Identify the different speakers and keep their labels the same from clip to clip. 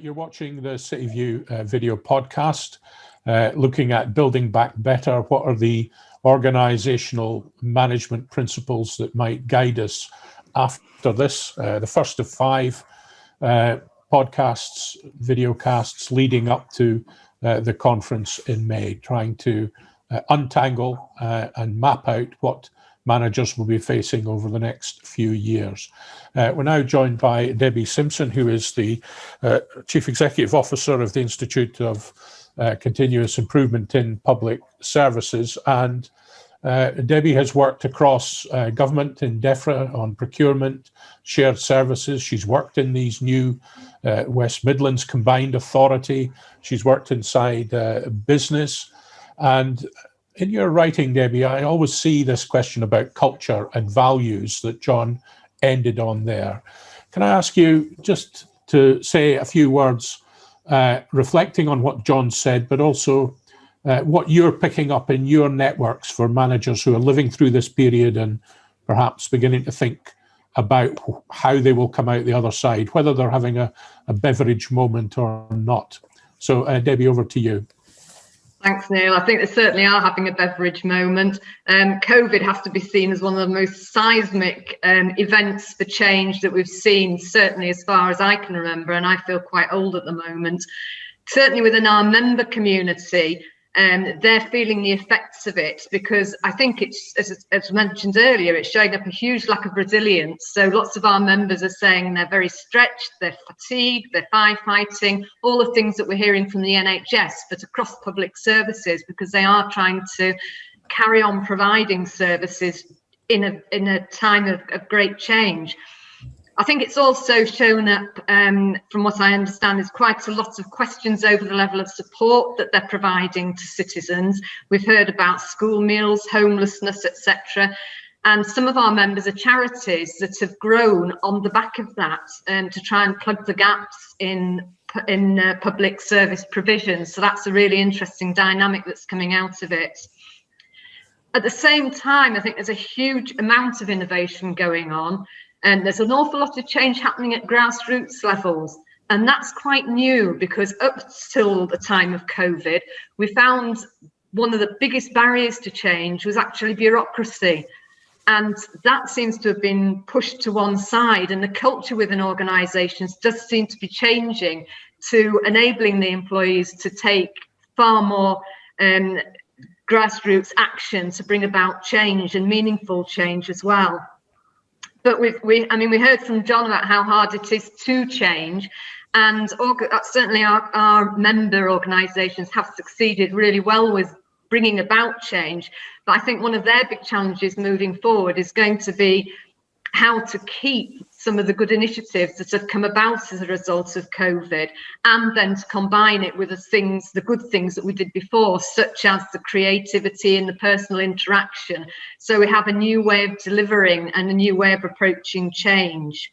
Speaker 1: You're watching the City View video podcast, looking at building back better. What are the organisational management principles that might guide us after this? The first of 5 podcasts, videocasts leading up to the conference in May, trying to untangle and map out what managers will be facing over the next few years. We're now joined by Debbie Simpson, who is the Chief Executive Officer of the Institute of Continuous Improvement in Public Services. And Debbie has worked across government in DEFRA on procurement, shared services. She's worked in these new West Midlands Combined Authority. She's worked inside business. And in your writing, Debbie, I always see this question about culture and values that John ended on there. Can I ask you just to say a few words reflecting on what John said, but also what you're picking up in your networks for managers who are living through this period and perhaps beginning to think about how they will come out the other side, whether they're having a beverage moment or not. So, Debbie, over to you.
Speaker 2: Thanks, Neil. I think they certainly are having a beverage moment. COVID has to be seen as one of the most seismic events for change that we've seen, certainly as far as I can remember, and I feel quite old at the moment. Certainly within our member community, they're feeling the effects of it, because I think it's, as mentioned earlier, it's showing up a huge lack of resilience. So lots of our members are saying they're very stretched, they're fatigued, they're firefighting, all the things that we're hearing from the NHS, but across public services, because they are trying to carry on providing services in a time of great change. I think it's also shown up, from what I understand, is quite a lot of questions over the level of support that they're providing to citizens. We've heard about school meals, homelessness, etc. And some of our members are charities that have grown on the back of that to try and plug the gaps in public service provision. So that's a really interesting dynamic that's coming out of it. At the same time, I think there's a huge amount of innovation going on. And there's an awful lot of change happening at grassroots levels. And that's quite new, because up till the time of COVID, we found one of the biggest barriers to change was actually bureaucracy. And that seems to have been pushed to one side. And the culture within organisations does seem to be changing to enabling the employees to take far more grassroots action to bring about change, and meaningful change as well. But we heard from John about how hard it is to change, and certainly our member organisations have succeeded really well with bringing about change. But I think one of their big challenges moving forward is going to be how to keep some of the good initiatives that have come about as a result of COVID, and then to combine it with the good things that we did before, such as the creativity and the personal interaction. So we have a new way of delivering and a new way of approaching change.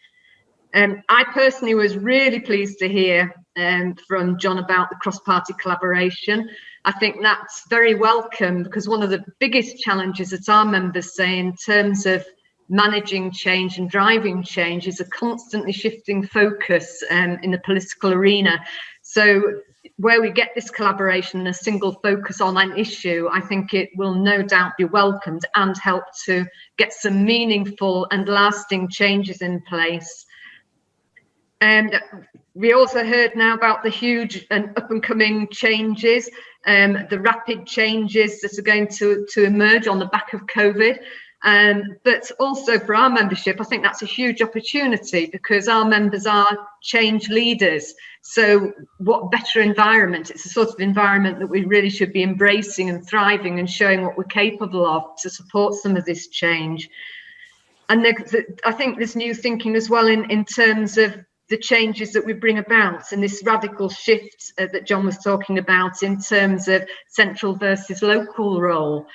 Speaker 2: I personally was really pleased to hear from John about the cross-party collaboration. I think that's very welcome, because one of the biggest challenges that our members say in terms of managing change and driving change is a constantly shifting focus in the political arena. So where we get this collaboration and a single focus on an issue, I think it will no doubt be welcomed and help to get some meaningful and lasting changes in place. And we also heard now about the huge and up and coming changes, the rapid changes that are going to emerge on the back of COVID. But also for our membership, I think that's a huge opportunity, because our members are change leaders. So what better environment? It's a sort of environment that we really should be embracing and thriving and showing what we're capable of to support some of this change. And I think there's new thinking as well in terms of the changes that we bring about, and this radical shift that John was talking about in terms of central versus local role.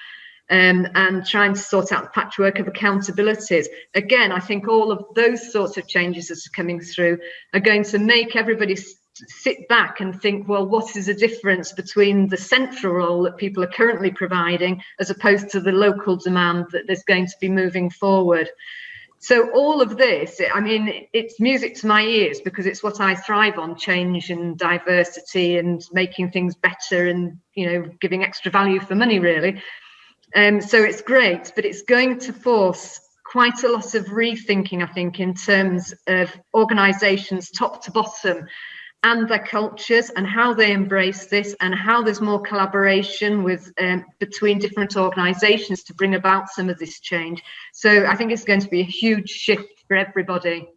Speaker 2: And trying to sort out the patchwork of accountabilities. Again, I think all of those sorts of changes that are coming through are going to make everybody sit back and think, well, what is the difference between the central role that people are currently providing as opposed to the local demand that there's going to be moving forward? So all of this, I mean, it's music to my ears because it's what I thrive on: change and diversity and making things better and, you know, giving extra value for money, really. So it's great, but it's going to force quite a lot of rethinking, I think, in terms of organisations top to bottom and their cultures and how they embrace this and how there's more collaboration with between different organisations to bring about some of this change. So I think it's going to be a huge shift for everybody.